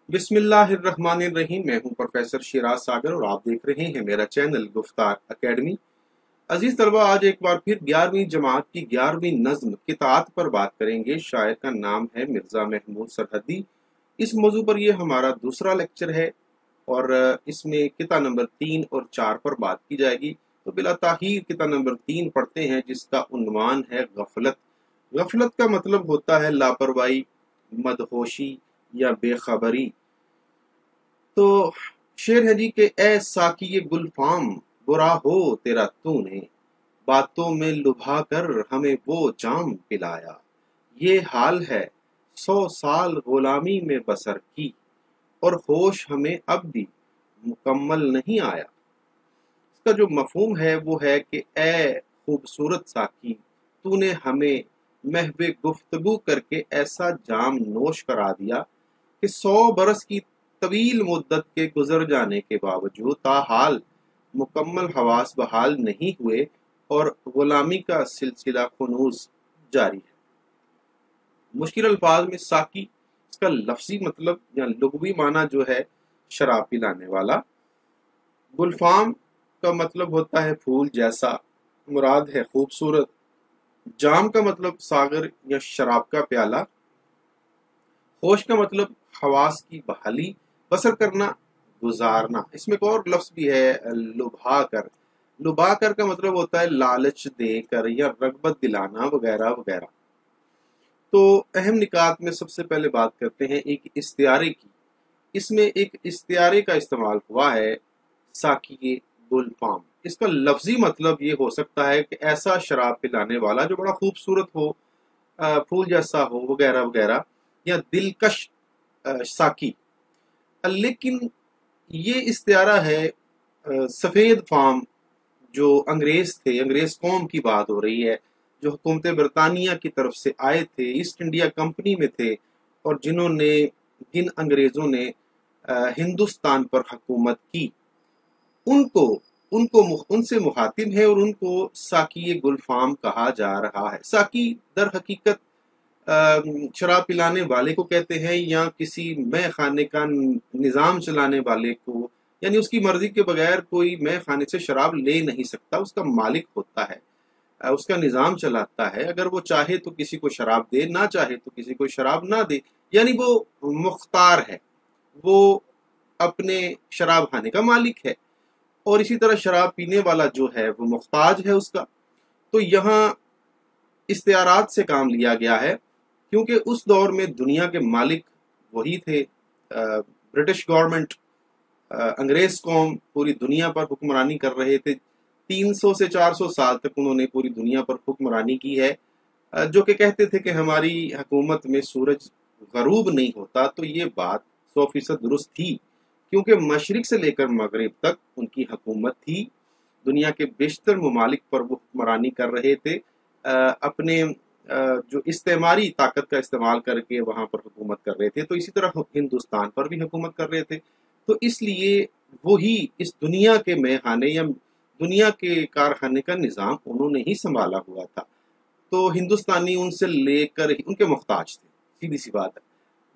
बिस्मिल्लाहिर्रहमानिर्रहीम। मैं हूं प्रोफेसर शिराज सागर और आप देख रहे हैं मेरा चैनल गुफ्तार एकेडमी। अजीज तलबा, आज एक बार फिर 11वीं जमात की 11वीं नज्म कितात पर बात करेंगे। शायर का नाम है मिर्जा महमूद सरहदी। इस मौजू पर यह हमारा दूसरा लेक्चर है और इसमें किता नंबर 3 और 4 पर बात की जाएगी। तो बिला ताखीर किता नंबर 3 पढ़ते हैं, जिसका उन्वान है गफलत। गफलत का मतलब होता है लापरवाही, मदहोशी या बेखबरी। तो शेर है जी के ए साकी गुलफाम, बुरा हो तेरा तूने, बातों में लुभा कर हमें वो जाम पिलाया। ये हाल है 100 साल गुलामी में बसर की, और होश हमें अब भी मुकम्मल नहीं आया। इसका जो मफहूम है वो है कि ए खूबसूरत साकी, तूने हमें महवे गुफ्तगू करके ऐसा जाम नोश करा दिया कि 100 बरस की तवील मुद्दत के गुजर जाने के बावजूद ताहाल मुकम्मल हवास बहाल नहीं हुए और गुलामी का सिलसिला खुनूस जारी है। मुश्किल अल्फाज में साकी, इसका लफ्जी मतलब या लुग़वी माना जो है शराब पिलाने वाला। गुलफाम का मतलब होता है फूल जैसा, मुराद है खूबसूरत। जाम का मतलब सागर या शराब का प्याला। होश का मतलब हवास की बहाली, बसर करना, गुजारना। इसमें एक और लफ्ज भी है लुभा कर। लुभा कर का मतलब होता है लालच देकर या रगबत दिलाना वगैरह वगैरह। तो अहम निकात में सबसे पहले बात करते हैं एक इस्तियारे की। इसमें एक इस्तियारे का इस्तेमाल हुआ है साकी गुलफाम। इसका लफ्जी मतलब ये हो सकता है कि ऐसा शराब पिलाने वाला जो बड़ा खूबसूरत हो, फूल जैसा हो वगैरह वगैरह, या दिलकश साकी। लेकिन ये इस्तियारा है सफ़ेद फाम जो अंग्रेज थे, अंग्रेज कौम की बात हो रही है, जो हुकूमत बरतानिया की तरफ से आए थे, ईस्ट इंडिया कंपनी में थे, और जिन अंग्रेज़ों ने हिंदुस्तान पर हुकूमत की, उनको उनको उनसे मुखातिब है और उनको साकी गुलफाम कहा जा रहा है। साकी दर हकीकत शराब पिलाने वाले को कहते हैं, या किसी मैं खाने का निज़ाम चलाने वाले को, यानी उसकी मर्जी के बगैर कोई मैं खाने से शराब ले नहीं सकता। उसका मालिक होता है, उसका निज़ाम चलाता है। अगर वो चाहे तो किसी को शराब दे, ना चाहे तो किसी को शराब ना दे, यानी वो मुख्तार है, वो अपने शराब खाने का मालिक है। और इसी तरह शराब पीने वाला जो है वो मुख्ताज है उसका। तो यहाँ इस्तियारात से काम लिया गया है, क्योंकि उस दौर में दुनिया के मालिक वही थे। ब्रिटिश गवर्नमेंट, अंग्रेज कौम पूरी दुनिया पर हुक्मरानी कर रहे थे। 300 से 400 साल तक उन्होंने पूरी दुनिया पर हुक्मरानी की है। जो कि कहते थे कि हमारी हुकूमत में सूरज गरूब नहीं होता। तो ये बात 100% दुरुस्त थी, क्योंकि मशरिक से लेकर मगरिब तक उनकी हुकूमत थी। दुनिया के बेशतर ममालिक पर वो हुक्मरानी कर रहे थे, अपने जो इस्तेमारी ताकत का इस्तेमाल करके वहाँ पर हुकूमत कर रहे थे। तो इसी तरह हिंदुस्तान पर भी हुकूमत कर रहे थे। तो इसलिए वही इस दुनिया के मैखाने या दुनिया के कारखाने का निज़ाम उन्होंने ही संभाला हुआ था। तो हिंदुस्तानी उनसे लेकर उनके मुख्ताज थे, सीधी सी बात है।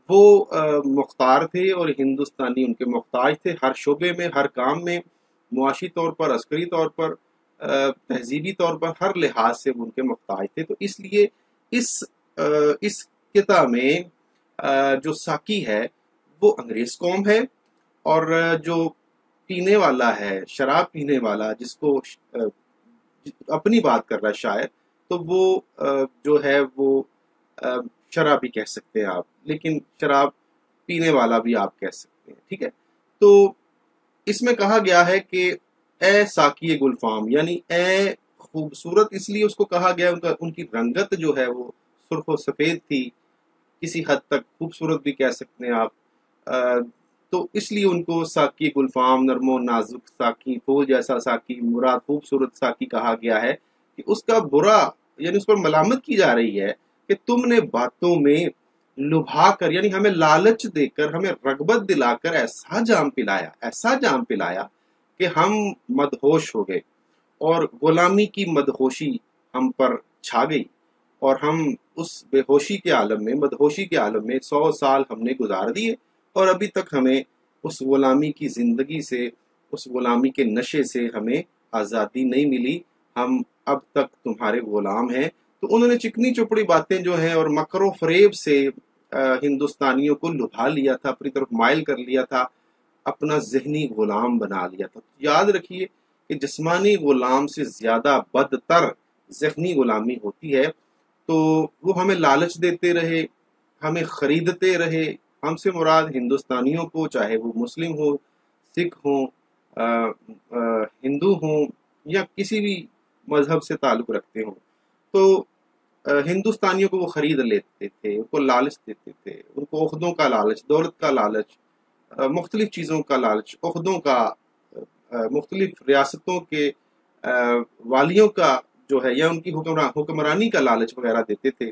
वो मुख्तार थे और हिंदुस्तानी उनके मुख्ताज थे, हर शोबे में, हर काम में, मुआशी तौर पर, अस्करी तौर पर, तहजीबी तौर पर, हर लिहाज से वो उनके मुख्ताज थे। तो इसलिए इस किताब में जो साकी है वो अंग्रेज कौम है, और जो पीने वाला है, शराब पीने वाला, जिसको अपनी बात कर रहा है शायर, तो वो जो है वो शराबी कह सकते हैं आप, लेकिन शराब पीने वाला भी आप कह सकते हैं। ठीक है। तो इसमें कहा गया है कि ए साकी गुलफाम, यानी ए खूबसूरत, इसलिए उसको कहा गया, उनकी रंगत जो है वो सुर्ख और सफ़ेद थी, किसी हद तक खूबसूरत भी कह सकते हैं आप। तो इसलिए उनको साकी गुलफाम, नरमो नाजुक साकी, फूल जैसा साकी, मुराद खूबसूरत साकी कहा गया है। कि उसका बुरा, यानी उस पर मलामत की जा रही है कि तुमने बातों में लुभा कर, यानी हमें लालच देकर, हमें रगबत दिलाकर ऐसा जाम पिलाया कि हम मदहोश हो गए, और गुलामी की मदहोशी हम पर छा गई, और हम उस बेहोशी के आलम में, मदहोशी के आलम में 100 साल हमने गुजार दिए, اور ابھی تک ہمیں اس غلامی کی زندگی سے، اس غلامی کے نشے سے ہمیں آزادی نہیں ملی، ہم اب تک تمہارے غلام ہیں۔ تو انہوں نے چکنی چپڑی باتیں جو ہیں اور مکر و فریب سے ہندوستانیوں کو لبھا لیا تھا، اپنی طرف مائل کر لیا تھا، اپنا ذہنی غلام بنا لیا تھا۔ یاد رکھیے کہ جسمانی غلام سے زیادہ بدتر ذہنی غلامی ہوتی ہے۔ تو وہ ہمیں لالچ دیتے رہے، ہمیں خریدتے رہے، ہم سے مراد ہندوستانیوں کو، چاہے وہ مسلم ہو، سکھ ہوں، ہندو ہوں، یا کسی بھی مذہب سے تعلق رکھتے ہوں، تو ہندوستانیوں کو وہ خرید لیتے تھے، ان کو لالچ دیتے تھے، ان کو عہدوں کا لالچ، دولت کا لالچ، مختلف چیزوں کا لالچ، عہدوں کا، مختلف ریاستوں کے والیوں کا جو ہے، یا ان کی حکمرانی کا لالچ وغیرہ دیتے تھے،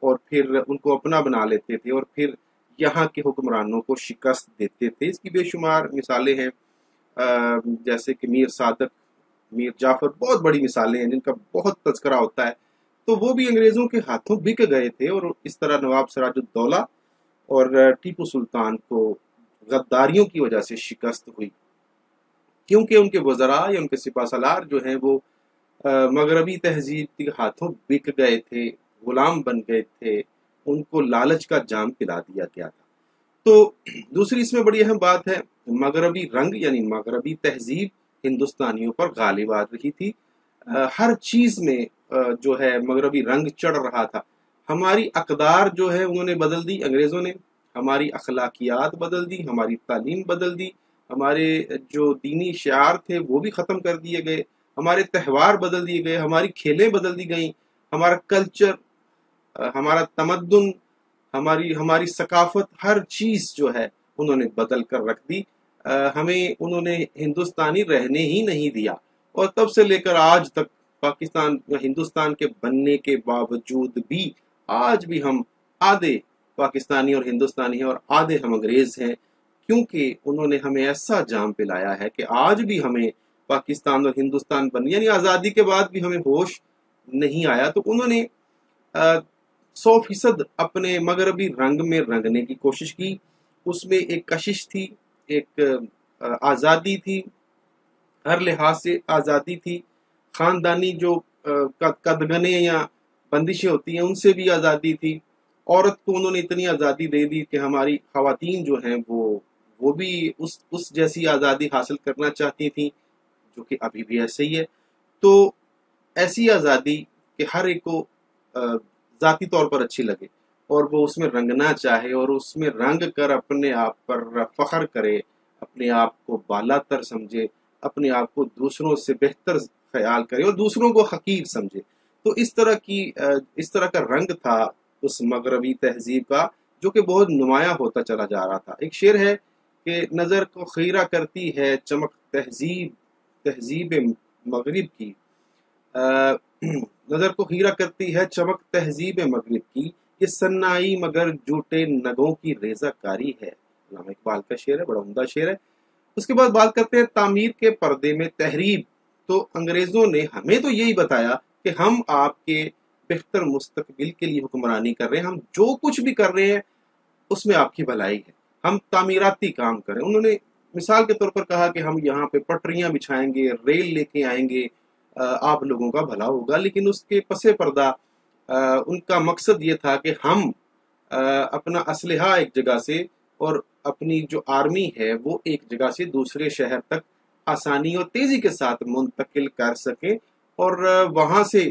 اور پھر ان کو اپنا بنا لیتے تھے، اور پھر یہاں کے حکمرانوں کو شکست دیتے تھے۔ اس کی بے شمار مثالیں ہیں، جیسے کہ میر صادق، میر جعفر، بہت بڑی مثالیں ہیں جن کا بہت تذکرہ ہوتا ہے۔ تو وہ بھی انگریزوں کے ہاتھوں بک گئے تھے، اور اس طرح نواب سراج الدولہ اور ٹیپو سلطان کو غداریوں کی وجہ سے شکست ہوئی، کیونکہ ان کے وزراء یا ان کے سپہ سالار جو ہیں وہ مغربی تہذیب کے ہاتھوں بک گئے تھے، غلام بن گئے تھے، ان کو لالچ کا جام پلا دیا گیا تھا۔ تو دوسری اس میں بڑی اہم بات ہے، مغربی رنگ یعنی مغربی تہذیب ہندوستانیوں پر غالب آ رہی تھی، ہر چیز میں جو ہے مغربی رنگ چڑھ رہا تھا۔ ہماری اقدار جو ہے انہوں نے بدل دی، انگریزوں نے ہماری اخلاقیات بدل دی، ہماری تعلیم بدل دی، ہمارے جو دینی شعار تھے وہ بھی ختم کر دیے گئے، ہمارے تہوار بدل دیے گئے، ہماری کھیلیں بدل دی گئیں، ہمارا کلچر، ہمارا تمدن، ہماری ثقافت، ہر چیز جو ہے انہوں نے بدل کر رکھ دی، ہمیں انہوں نے ہندوستانی رہنے ہی نہیں دیا۔ اور تب سے لے کر آج تک پاکستان ہندوستان کے بننے کے باوجود بھی آج بھی ہم آدھے پاکستانی اور ہندوستانی ہیں، اور آدھے ہم انگریز ہیں، کیونکہ انہوں نے ہمیں ایسا جام پلایا ہے کہ آج بھی ہمیں پاکستان اور ہندوستان بننے، یعنی آزادی کے بعد بھی ہمیں ہوش نہیں آیا۔ تو انہوں نے 100% اپنے مغربی رنگ میں رنگنے کی کوشش کی، اس میں ایک کشش تھی، ایک آزادی تھی، ہر لحاظ سے آزادی تھی، خاندانی جو قدغنے یا بندشیں ہوتی ہیں ان سے بھی آزادی تھی، عورت کو انہوں نے اتنی آزادی دے دی کہ ہماری خواتین جو ہیں وہ بھی اس جیسی آزادی حاصل کرنا چاہتی تھیں، جو کہ ابھی بھی ایسے ہی ہے۔ تو ایسی آزادی کہ ہر ایک کو ذاتی طور پر اچھی لگے، اور وہ اس میں رنگنا چاہے، اور اس میں رنگ کر اپنے آپ پر فخر کرے، اپنے آپ کو بالا تر سمجھے، اپنے آپ کو دوسروں سے بہتر خیال کرے اور دوسروں کو حقیر سمجھے۔ تو اس طرح کا رنگ تھا اس مغربی تہذیب کا، جو کہ بہت نمایاں ہوتا چلا جا رہا تھا۔ ایک شعر ہے کہ نظر کو خیرہ کرتی ہے چمک تہذیب مغرب کی، نظر کو خیرہ کرتی ہے چمک تہذیب مغرب کی، یہ سنائی مگر جھوٹے نگوں کی ریزہ کاری ہے۔ علامہ اقبال کا شعر ہے، بڑا عمدہ شعر ہے۔ اس کے بعد بات کرتے ہیں تعمیر کے پردے میں تحریب۔ تو انگریزوں نے ہمیں تو یہی بتایا کہ ہم آپ کے بہتر مستقبل کے لیے حکمرانی کر رہے ہیں، ہم جو کچھ بھی کر رہے ہیں اس میں آپ کی بھلائی ہے، ہم تعمیراتی کام کریں۔ انہوں نے مثال کے طور پر کہا کہ ہم یہاں پہ پٹریاں بچھائیں گے، ریل لے کے آئیں گے، آپ لوگوں کا بھلا ہوگا۔ لیکن اس کے پس پردہ ان کا مقصد یہ تھا کہ ہم اپنا اسلحہ ایک جگہ سے اور اپنی جو آرمی ہے وہ ایک جگہ سے دوسرے شہر تک آسانی اور تیزی کے ساتھ منتقل کر سکیں، اور وہاں سے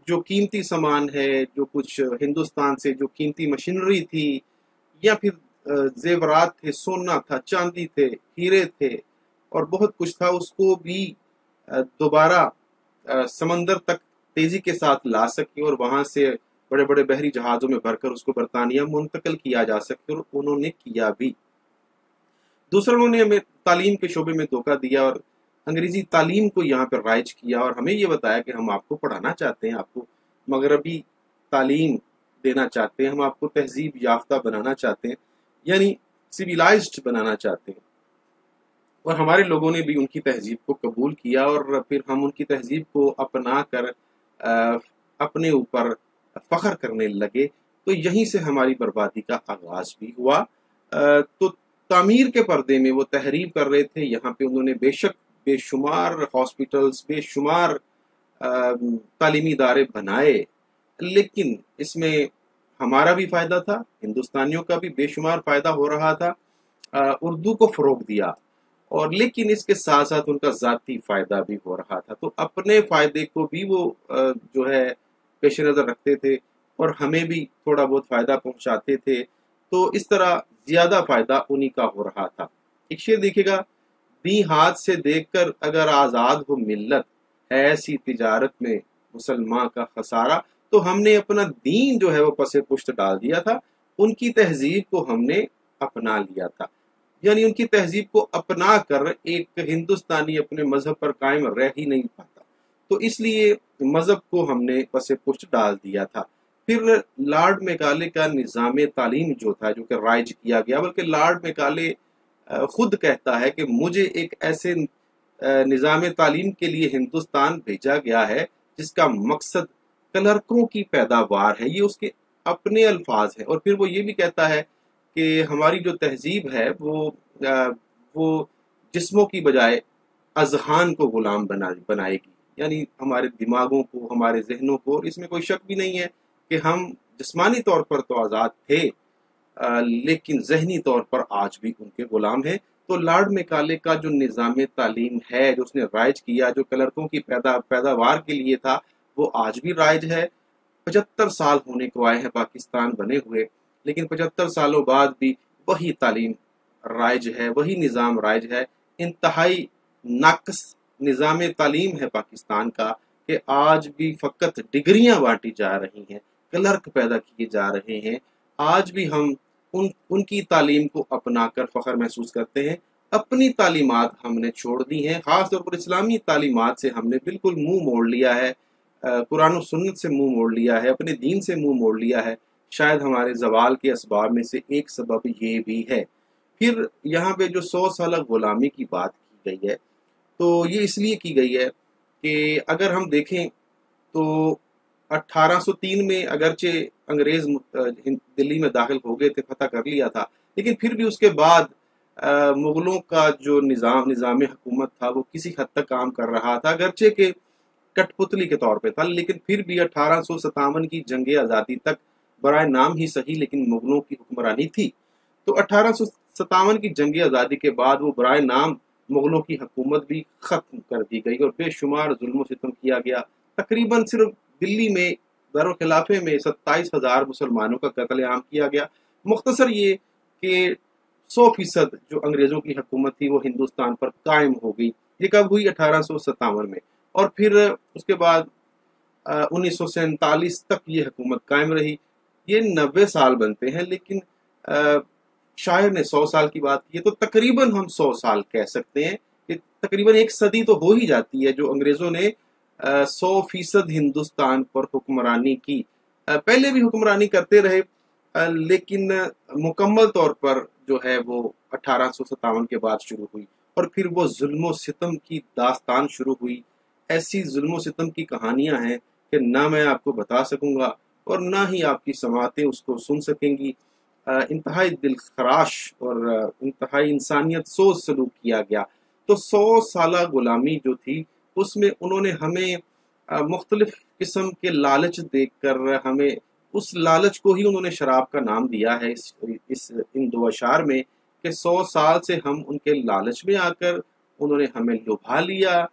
جو قیمتی سامان ہے، جو کچھ ہندوستان سے جو قیمتی مشینری تھی، یا پھر زیورات تھے، سونا تھا، چاندی تھے، ہیرے تھے، اور بہت کچھ تھا، اس کو بھی دوبارہ سمندر تک تیزی کے ساتھ لا سکے، اور وہاں سے بڑے بڑے بحری جہازوں میں بھر کر اس کو برطانیہ منتقل کیا جا سکے، اور انہوں نے کیا بھی۔ دوسروں نے ہمیں تعلیم کے شعبے میں دھوکہ دیا اور انگریزی تعلیم کو یہاں پر رائج کیا، اور ہمیں یہ بتایا کہ ہم آپ کو پڑھانا چاہتے ہیں، آپ کو مغربی تعلیم دینا چاہتے ہیں، ہم آپ کو تہذیب یافتہ بنانا چاہتے ہیں، یعنی سویلائزڈ بنانا چاہتے ہیں۔ اور ہمارے لوگوں نے بھی ان کی تہذیب کو قبول کیا، اور پھر ہم ان کی تہذیب کو اپنا کر اپنے اوپر فخر کرنے لگے۔ تو یہیں سے ہماری بربادی کا آغاز بھی ہوا۔ تو तामीर के पर्दे में वो तहरीर कर रहे थे। यहाँ पे उन्होंने बेशक बेशुमार हॉस्पिटल्स, बेशुमार तालीमी इदारे बनाए, लेकिन इसमें हमारा भी फायदा था, हिंदुस्तानियों का भी बेशुमार फायदा हो रहा था। उर्दू को फरोग दिया, और लेकिन इसके साथ साथ उनका ज़ाती फायदा भी हो रहा था। तो अपने फायदे को भी वो जो है पेश नज़र रखते थे, और हमें भी थोड़ा बहुत फायदा पहुंचाते थे। तो इस तरह ज्यादा फायदा उन्हीं का हो रहा था। एक शेर देखिएगा, दी हाथ से देखकर अगर आजाद हो मिल्लत, ऐसी तिजारत में मुसलमान का खसारा। तो हमने अपना दीन जो है वो पसे पुश्त डाल दिया था, उनकी तहजीब को हमने अपना लिया था। यानी उनकी तहजीब को अपना कर एक हिंदुस्तानी अपने मजहब पर कायम रह ही नहीं पाता, तो इसलिए मजहब को हमने पसे पुश्त डाल दिया था। फिर लॉर्ड मैकाले का निज़ाम तालीम जो था, जो कि राइज किया गया, बल्कि लॉर्ड मैकाले खुद कहता है कि मुझे एक ऐसे निज़ाम तालीम के लिए हिंदुस्तान भेजा गया है जिसका मकसद क्लर्कों की पैदावार है। ये उसके अपने अल्फाज है। और फिर वो ये भी कहता है कि हमारी जो तहजीब है वो जिस्मों की बजाय अजहान को गुलाम बनाएगी, यानी हमारे दिमागों को, हमारे जहनों को। इसमें कोई शक भी नहीं है कि हम जिस्मानी तौर पर तो आज़ाद थे, लेकिन जहनी तौर पर आज भी उनके गुलाम हैं। तो लॉर्ड मैकाले का जो निज़ाम तालीम है, जो उसने राइज किया, जो क्लर्कों की पैदावार के लिए था, वो आज भी राइज है। 75 साल होने को आए हैं पाकिस्तान बने हुए, लेकिन 75 सालों बाद भी वही तालीम राइज है, वही निज़ाम राइज है। इंतहाई नाकस निज़ाम तालीम है पाकिस्तान का, कि आज भी फ़कत डिग्रियां बांटी जा रही हैं, क्लर्क पैदा किए जा रहे हैं। आज भी हम उनकी तालीम को अपनाकर फ़ख्र महसूस करते हैं। अपनी तालीमात हमने छोड़ दी हैं, ख़ास तौर पर इस्लामी तालीमात से हमने बिल्कुल मुंह मोड़ लिया है, कुरान और सुन्नत से मुंह मोड़ लिया है, अपने दीन से मुंह मोड़ लिया है। शायद हमारे जवाल के असबाब में से एक सबब ये भी है। फिर यहाँ पे जो 100 साल गुलामी की बात की गई है, तो ये इसलिए की गई है कि अगर हम देखें तो 1803 में अगरचे अंग्रेज दिल्ली में दाखिल हो गए थे, फतह कर लिया था, लेकिन फिर भी उसके बाद मुगलों का जो निज़ाम हुकूमत था वो किसी हद तक काम कर रहा था, अगरचे के कठपुतली के तौर पे था। लेकिन फिर भी 1857 की जंग आज़ादी तक बराए नाम ही सही, लेकिन मुगलों की हुक्मरानी थी। तो 1857 की जंग आज़ादी के बाद वो बराए नाम मुगलों की हुकूमत भी खत्म कर दी गई और बेशुमार जुल्म सितम किया गया। तकरीबन सिर्फ दिल्ली में दारुल खिलाफे में 27,000 मुसलमानों का कत्लेआम किया गया। मुख्तसर ये कि 100% जो अंग्रेजों की हुकूमत थी वो हिंदुस्तान पर कायम हो गई। ये कब हुई? 1857 में। और फिर उसके बाद 1947 तक ये हुकूमत कायम रही। ये 90 साल बनते हैं, लेकिन शायर ने 100 साल की बात की है, तो तकरीबन हम 100 साल कह सकते हैं कि तकरीबन एक सदी तो हो ही जाती है जो अंग्रेजों ने 100% हिंदुस्तान पर हुक्मरानी की। पहले भी हुक्मरानी करते रहे, लेकिन मुकम्मल तौर पर जो है वो 1857 के बाद शुरू हुई। और फिर वो जुल्म सितम की दास्तान शुरू हुई। ऐसी जुल्म सितम की कहानियां हैं कि ना मैं आपको बता सकूंगा और ना ही आपकी समातें उसको सुन सकेंगी। इंतहाई दिलखराश और इंतहाई इंसानियत सोच सलूक किया गया। तो 100 साल गुलामी जो थी उसमें उन्होंने हमें मुख्तलिफ किस्म के लालच देकर, हमें उस लालच को ही उन्होंने शराब का नाम दिया है इन दो अशार में, कि 100 साल से हम उनके लालच में आकर उन्होंने हमें लुभा लिया,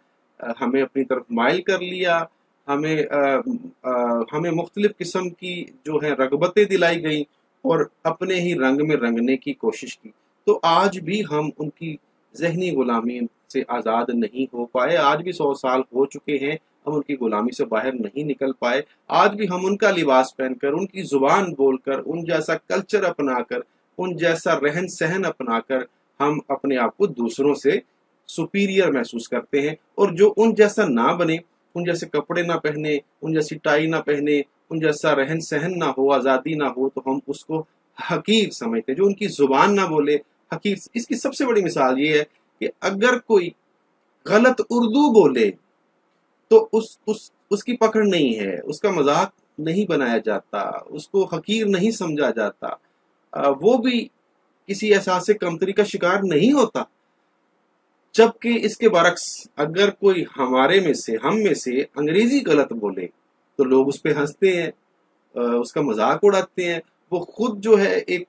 हमें अपनी तरफ माइल कर लिया, हमें मुख्तलिफ किस्म की जो है रगबतें दिलाई गई और अपने ही रंग में रंगने की कोशिश की। तो आज भी हम उनकी जहनी गुलामी से आज़ाद नहीं हो पाए। आज भी 100 साल हो चुके हैं, हम उनकी गुलामी से बाहर नहीं निकल पाए। आज भी हम उनका लिबास पहनकर, उनकी जुबान बोलकर, उन जैसा कल्चर अपनाकर, उन जैसा रहन सहन अपनाकर हम अपने आप को दूसरों से सुपीरियर महसूस करते हैं। और जो उन जैसा ना बने, उन जैसे कपड़े ना पहने, उन जैसी टाई ना पहने, उन जैसा रहन सहन ना हो, आज़ादी ना हो, तो हम उसको हकीर समझते हैं। जो उनकी जुबान ना बोले, हकीर। इसकी सबसे बड़ी मिसाल ये है कि अगर कोई गलत उर्दू बोले तो उसकी पकड़ नहीं है, उसका मजाक नहीं बनाया जाता, उसको हकीर नहीं समझा जाता। वो भी किसी एहसास कमतरी का शिकार नहीं होता। जबकि इसके बरक्स अगर कोई हम में से अंग्रेजी गलत बोले तो लोग उस पर हंसते हैं, उसका मजाक उड़ाते हैं। वो खुद जो है एक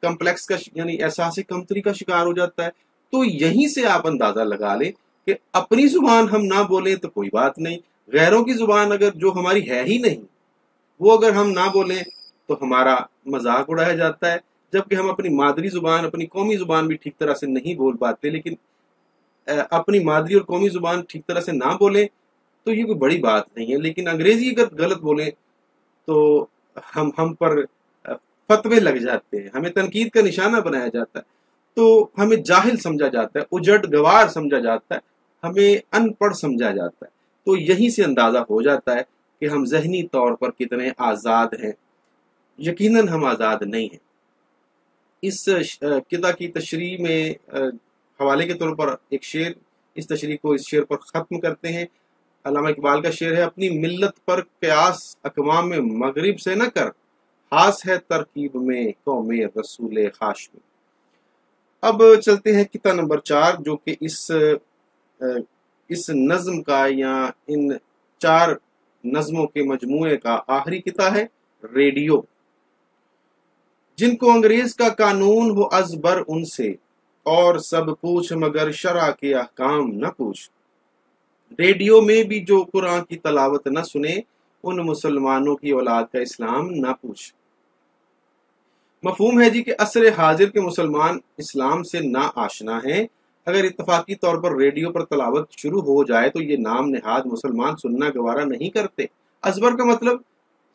कम्प्लेक्स का यानी एहसास कमतरी का शिकार हो जाता है। तो यहीं से आप अंदाजा लगा लें कि अपनी जुबान हम ना बोलें तो कोई बात नहीं, गैरों की जुबान अगर जो हमारी है ही नहीं वो अगर हम ना बोलें तो हमारा मजाक उड़ाया जाता है। जबकि हम अपनी मादरी जुबान, अपनी कौमी जुबान भी ठीक तरह से नहीं बोल पाते, लेकिन अपनी मादरी और कौमी जुबान ठीक तरह से ना बोलें तो ये कोई बड़ी बात नहीं है। लेकिन अंग्रेजी अगर गलत बोलें तो हम पर फतवे लग जाते हैं, हमें तनकीद का निशाना बनाया जाता है, तो हमें जाहिल समझा जाता है, उजड़ गवार समझा जाता है, हमें अनपढ़ समझा जाता है। तो यहीं से अंदाजा हो जाता है कि हम ज़हनी तौर पर कितने आज़ाद हैं। यकीनन हम आज़ाद नहीं हैं। इस किता की तशरीह में हवाले के तौर पर एक शेर, इस तशरीह को इस शेर पर ख़त्म करते हैं। अल्लामा इकबाल का शेर है, अपनी मिल्लत पर क़यास अक़वाम में मगरिब से न कर, खास है तरकीब में कौमे रसूल खाश में। अब चलते हैं किता नंबर 4, जो कि इस नज़्म का या इन 4 नज़्मों के मजमूए का आखिरी किता है, रेडियो। जिनको अंग्रेज का कानून हो अजबर उनसे, और सब पूछ मगर शरा के अहकाम न पूछ। रेडियो में भी जो कुरान की तलावत न सुने, उन मुसलमानों की औलाद का इस्लाम न पूछ। मफहूम है जी कि असर हाजिर के मुसलमान इस्लाम से ना आशना हैं। अगर इत्तफाकी तौर पर रेडियो पर तलावत शुरू हो जाए तो ये नाम नेहाद मुसलमान सुनना गवारा नहीं करते। अजबर का मतलब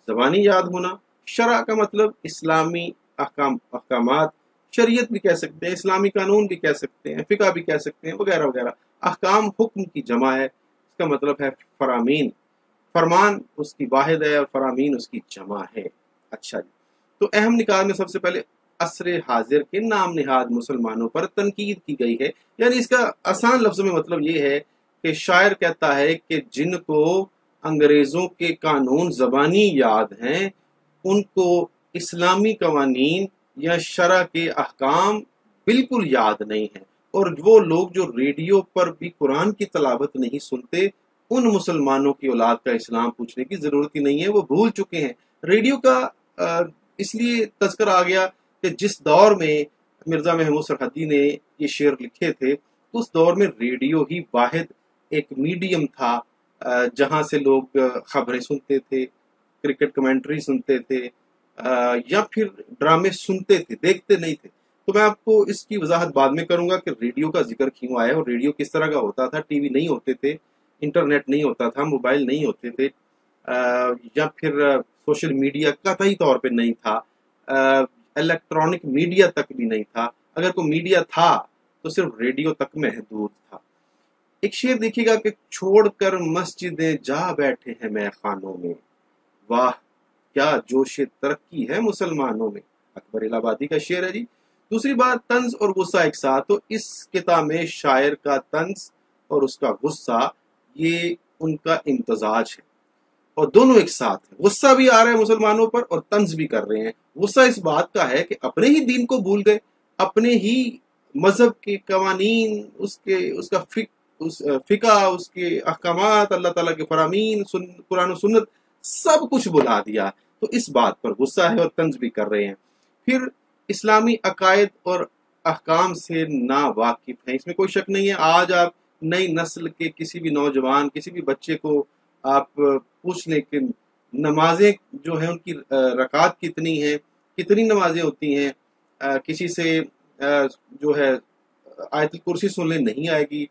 ज़बानी याद होना, शरा का मतलब इस्लामी अहकामात, शरीयत भी कह सकते हैं, इस्लामी कानून भी कह सकते हैं, फ़िक़्ह भी कह सकते हैं, वगैरह वगैरह। अहकाम हुक्म की जमा है, इसका मतलब है फरामीन। फरमान उसकी वाहिद है और फरामीन उसकी जमा है। अच्छा जी, तो अहम निकाल में सबसे पहले असर हाजिर के नाम निहाद मुसलमानों पर तनकीद की गई है। यानी इसका आसान लफ्ज़ों में मतलब ये है कि शायर कहता है कि जिनको अंग्रेज़ों के कानून ज़बानी याद हैं, उनको इस्लामी कवानीन या शरा के अहकाम बिल्कुल याद नहीं है। और वो लोग जो रेडियो पर भी कुरान की तलावत नहीं सुनते, उन मुसलमानों की औलाद का इस्लाम पूछने की ज़रूरत ही नहीं है, वो भूल चुके हैं। रेडियो का इसलिए तज़किरा आ गया कि जिस दौर में मिर्ज़ा महमूद सरहदी ने ये शेर लिखे थे, उस दौर में रेडियो ही वाहिद एक मीडियम था जहाँ से लोग खबरें सुनते थे, क्रिकेट कमेंट्री सुनते थे, या फिर ड्रामे सुनते थे, देखते नहीं थे। तो मैं आपको इसकी वजाहत बाद में करूंगा कि रेडियो का जिक्र क्यों आया और रेडियो किस तरह का होता था। टीवी नहीं होते थे, इंटरनेट नहीं होता था, मोबाइल नहीं होते थे, या फिर सोशल मीडिया कतई तौर पे नहीं था, इलेक्ट्रॉनिक मीडिया तक भी नहीं था। अगर कोई मीडिया था तो सिर्फ रेडियो तक महदूद था। एक शेर देखिएगा कि छोड़कर मस्जिदें जा बैठे हैं मैं खानों में, वाह क्या जोश तरक्की है मुसलमानों में। अकबर इलाहाबादी का शेर है जी। दूसरी बात, तंज और गुस्सा एक साथ। तो इस किताब में शायर का तंज और उसका गुस्सा, ये उनका इम्तजाज है और दोनों एक साथ है। गुस्सा भी आ रहा है मुसलमानों पर और तंज भी कर रहे हैं। गुस्सा इस बात का है कि अपने ही दीन को भूल गए, अपने ही मजहब के कवानीन, उसका फिका, उसके अहकामात, अल्लाह ताला के फरामीन, कुरान और सुन्नत, सब कुछ भुला दिया। तो इस बात पर गुस्सा है और तंज भी कर रहे हैं। फिर इस्लामी अकायद और अहकाम से ना वाकिफ हैं, इसमें कोई शक नहीं है। आज आप नई नस्ल के किसी भी नौजवान, किसी भी बच्चे को आप पूछ लें कि नमाजें जो हैं उनकी रकात कितनी है, कितनी नमाजें होती हैं, किसी से जो है आयतुल कुर्सी सुनने नहीं आएगी,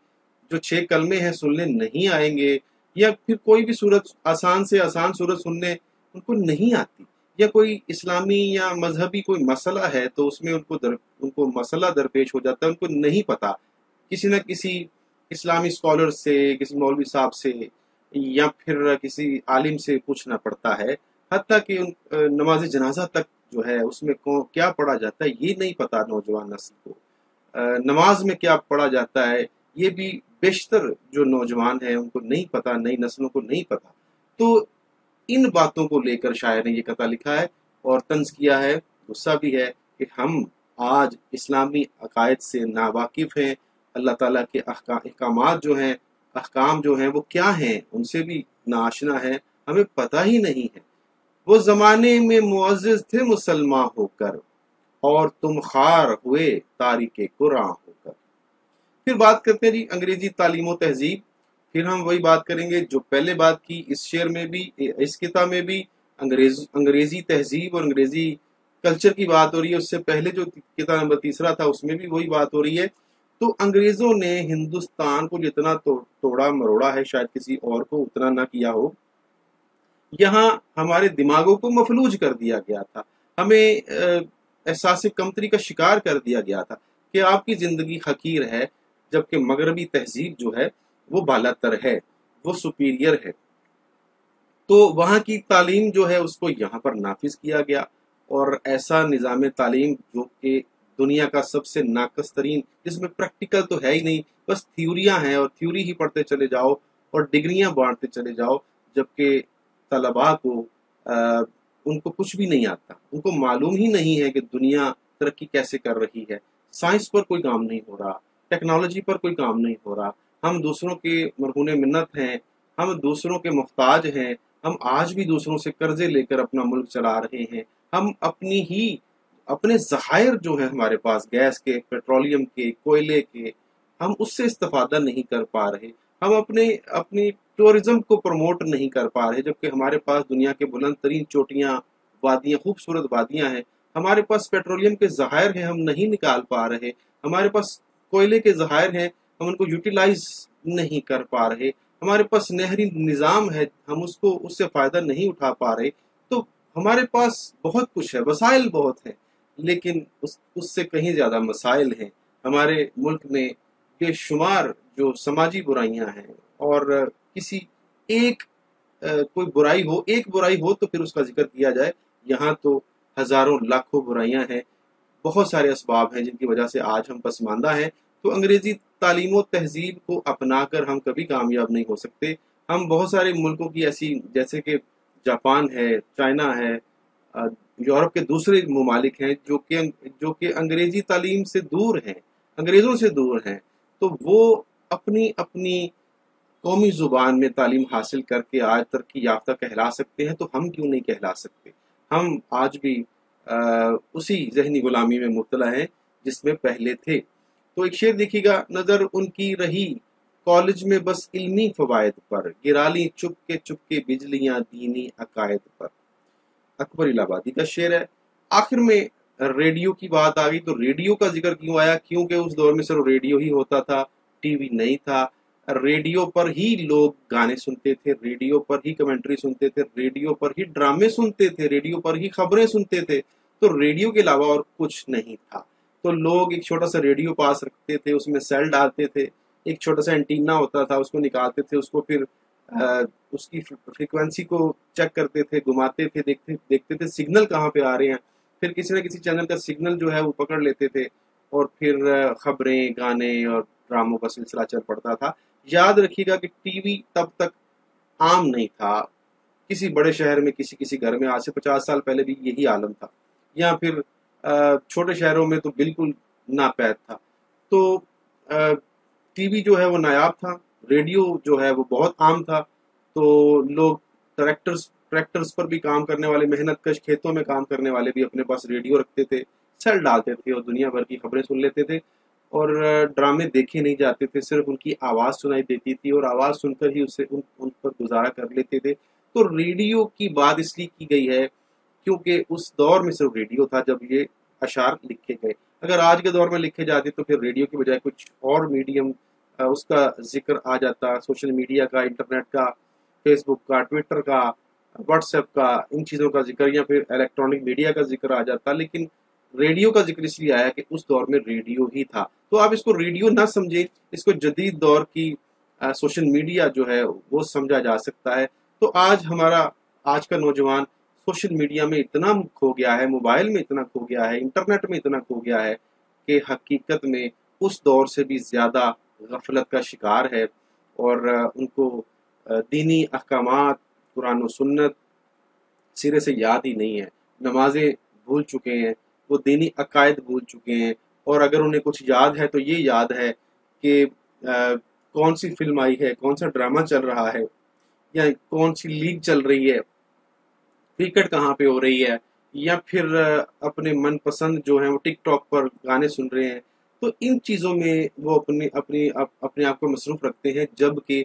जो 6 कलमे हैं सुनने नहीं आएंगे, या फिर कोई भी सूरत आसान से आसान सूरत सुनने उनको नहीं आती, या कोई इस्लामी या मजहबी कोई मसला है तो उसमें उनको मसला दरपेश हो जाता है, उनको नहीं पता। किसी न किसी इस्लामी स्कॉलर से, किसी मौलवी साहब से या फिर किसी आलिम से पूछना पड़ता है। हत्ता कि नमाज जनाजा तक जो है उसमें क्या पढ़ा जाता है ये नहीं पता नौजवान नस्ल को। नमाज में क्या पढ़ा जाता है ये भी बेशतर जो नौजवान हैं उनको नहीं पता, नई नस्लों को नहीं पता। तो इन बातों को लेकर शायर ने ये कथा लिखा है और तंज किया है। गुस्सा भी है कि हम آج اسلامی عقائد سے ناواقف ہیں، اللہ تعالیٰ کے احکامات جو ہیں، احکام جو ہیں وہ کیا ہیں ان سے بھی ناآشنا ہے، ہمیں پتہ ہی نہیں ہے۔ وہ زمانے میں معزز تھے مسلمان ہو کر، اور تم خار ہوئے تاریک قرآن ہو کر۔ پھر بات کرتے ہیں جی انگریزی تعلیم و تہذیب۔ پھر ہم وہی بات کریں گے جو پہلے بات کی، اس شعر میں بھی، اس کتاب میں بھی انگریزی تہذیب اور انگریزی کلچر کی بات ہو رہی ہے۔ اس سے پہلے جو کتاب نمبر 3 تھا اس میں بھی وہی بات ہو رہی ہے۔ تو انگریزوں نے ہندوستان کو جتنا توڑا مروڑا ہے شاید کسی اور کو اتنا نہ کیا ہو۔ یہاں ہمارے دماغوں کو مفلوج کر دیا گیا تھا، ہمیں احساس کمتری کا شکار کر دیا گیا تھا کہ آپ کی زندگی حقیر ہے، جبکہ مغربی تہذیب جو ہے وہ بالا تر ہے، وہ سپیریئر ہے۔ تو وہاں کی تعلیم جو ہے اس کو یہاں پر نافذ کیا گیا، اور ایسا نظام تعلیم جو کہ دنیا کا سب سے ناقص ترین، جس میں پریکٹیکل تو ہے ہی نہیں، بس تھیوریاں ہیں اور تھیوری ہی پڑھتے چلے جاؤ اور ڈگریاں بانٹتے چلے جاؤ، جبکہ طلباء کو ان کو کچھ بھی نہیں آتا، ان کو معلوم ہی نہیں ہے کہ دنیا ترقی کیسے کر رہی ہے۔ سائنس پر کوئی کام نہیں ہو رہا، ٹیکنالوجی پر کوئی کام نہیں ہو رہا، ہم دوسروں کے مرہون منت ہیں، ہم دوسروں کے محتاج ہیں، ہم آج بھی دوسروں سے قرضے لے کر اپنا ملک چلا رہے ہیں، ہم اپنے ذخائر جو ہیں ہمارے پاس، گیس کے، پیٹرولیم کے، کوئلے کے، ہم اس سے استفادہ نہیں کر پا رہے، ہم اپنی ٹورزم کو پروموٹ نہیں کر پا رہے، جبکہ ہمارے پاس دنیا کے بلند ترین چوٹیاں، وادیاں، خوبصورت وادیاں ہیں، ہمارے پاس پیٹرولیم کے ذخائر ہیں، ہم نہیں نکال پا رہے، ہمارے پاس کوئلے کے ذخائر ہیں، ہم ان کو یوٹیلائز نہیں کر پا رہے، ہمارے پاس نہری نظام ہے، ہم اس سے فائدہ نہیں اٹھا پا رہے۔ تو ہمارے پاس بہت کچھ ہے، وسائل بہت ہیں، لیکن اس سے کہیں زیادہ مسائل ہیں۔ ہمارے ملک میں بے شمار جو سماجی برائیاں ہیں، اور کسی ایک ایک برائی ہو تو پھر اس کا ذکر کیا جائے، یہاں تو ہزاروں لاکھوں برائیاں ہیں، بہت سارے اسباب ہیں جن کی وجہ سے آج ہم پسماندہ ہیں۔ تو انگریزی تعلیم و تہذیب کو اپنا کر ہم کبھی کامیاب نہیں ہو سکتے۔ ہم بہت سارے ملکوں کی ایسی، جیسے کہ جاپان ہے، چائنا ہے، یورپ کے دوسرے ممالک ہیں جو کہ انگریزی تعلیم سے دور ہیں، انگریزوں سے دور ہیں، تو وہ اپنی قومی زبان میں تعلیم حاصل کر کے آج ترقی یافتہ کہلا سکتے ہیں، تو ہم کیوں نہیں کہلا سکتے؟ ہم آج بھی اسی ذہنی غلامی میں مبتلا ہیں جس میں پہلے تھے۔ تو ایک شعر دیکھیے گا، نظر ان کی رہی کالج میں بس علمی فوائد پر، گرالی چپ کے بجلیاں دینی عقائد پر۔ اکبر الہ آبادی کا شعر ہے۔ آخر میں ریڈیو کی بات آ گئی، تو ریڈیو کا ذکر کیوں آیا؟ کیونکہ اس دور میں صرف ریڈیو ہی ہوتا تھا، ٹی وی نہیں تھا، ریڈیو پر ہی لوگ گانے سنتے تھے، ریڈیو پر ہی کمنٹری سنتے تھے، ریڈیو پر ہی ڈرامے سنتے تھے، ریڈیو پر ہی خبریں سنتے تھے، تو ریڈیو کے علاوہ اور کچھ نہیں تھا۔ تو لوگ ایک چھوٹا سا ریڈیو پاس رکھتے تھے، اس میں سیل ڈالتے تھے، ایک چھوٹا سا اینٹینا ہوتا تھا، اس کو نکالتے تھے، اس کو پھر اس کی فریکوینسی کو چیک کرتے تھے، گھماتے تھے، دیکھتے تھے سگنل کہاں پہ آ رہے ہیں، پھر کسی نہ کسی چینل کا سگنل جو ہے وہ پکڑ لیتے تھے، اور پھر خبریں، گانے اور ڈراموں کا سلسلہ چل پڑتا تھا۔ یاد رکھیے گا کہ ٹی وی تب تک عام نہیں تھا، کسی بڑے شہر میں کسی گھر میں آج سے 50 سال پہلے بھی یہی عالم تھا، یا پھر چھوٹے شہروں میں تو بالکل ناپید تھا۔ تو ٹی وی جو ہے وہ نایاب تھا، ریڈیو جو ہے وہ بہت عام تھا، تو لوگ ٹریکٹرز پر بھی کام کرنے والے، محنت کش کھیتوں میں کام کرنے والے بھی اپنے پاس ریڈیو رکھتے تھے، سیل ڈالتے تھے اور دنیا بھر کی خبریں سن لیتے تھے، اور ڈرامے دیکھے نہیں جاتے تھے، صرف ان کی آواز سنائی دیتی تھی، اور آواز سن کر ہی اسے ان پر گزارا کر لیتے تھے۔ تو ریڈیو کی بات اس لیے کی گئی ہے کیونکہ اس دور میں صرف ریڈیو تھا جب یہ اشعار لکھے گئے۔ اگر آج کے دور میں لکھے جاتے تو پھر ریڈیو کی بجائے کچھ اور میڈیم اس کا ذکر آ جاتا، سوشل میڈیا کا، انٹرنیٹ کا، فیس بک کا، ٹویٹر کا، واٹس ایپ کا، ان چیزوں کا ذکر، یا پھر الیکٹرانک میڈیا کا ذکر آ جاتا، لیکن ریڈیو کا ذکر اس لیے آیا کہ اس دور میں ریڈیو ہی تھا۔ تو آپ اس کو ریڈیو نہ سمجھیں، اس کو جدید دور کی سوشل میڈیا جو ہے وہ سمجھا جا سکتا ہے۔ تو آج کا نوجوان سوشل میڈیا میں اتنا کھو گیا ہے، موبائل میں اتنا کھو گیا ہے، انٹرنیٹ میں اتنا کھو گیا ہے کہ حقیقت میں اس دور سے بھی زیادہ غفلت کا شکار ہے، اور ان کو دینی احکامات، قرآن و سنت سرے سے یاد ہی نہیں ہے، نمازیں بھول چکے ہیں، وہ دینی عقائد بھول چکے ہیں، اور اگر انہیں کچھ یاد ہے تو یہ یاد ہے کہ کون سی فلم آئی ہے، کون سا ڈرامہ چل رہا ہے، یا کون سی لیگ چل رہی ہے، کرکٹ کہاں پہ ہو رہی ہے، یا پھر اپنے من پسند جو ہیں وہ ٹک ٹاک پر گانے سن رہے ہیں. تو ان چیزوں میں وہ اپنے آپ کو مصروف رکھتے ہیں، جبکہ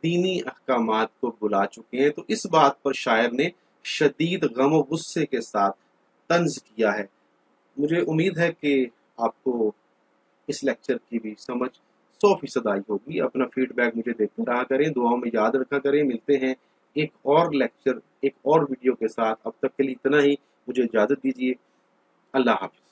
دینی احکامات کو بلا چکے ہیں. تو اس بات پر شاعر نے شدید غم و غصے کے ساتھ طنز کیا ہے. مجھے امید ہے کہ آپ کو اس لیکچر کی بھی سمجھ 100% آئی ہوگی. اپنا فیڈ بیک مجھے دیتے رہا کریں، دعاؤں میں یاد رکھا کریں. ملتے ہیں ایک اور لیکچر، ایک اور ویڈیو کے ساتھ. اب تک کے لیے اتنا ہی. مجھے اجازت دیجیے. اللہ حافظ.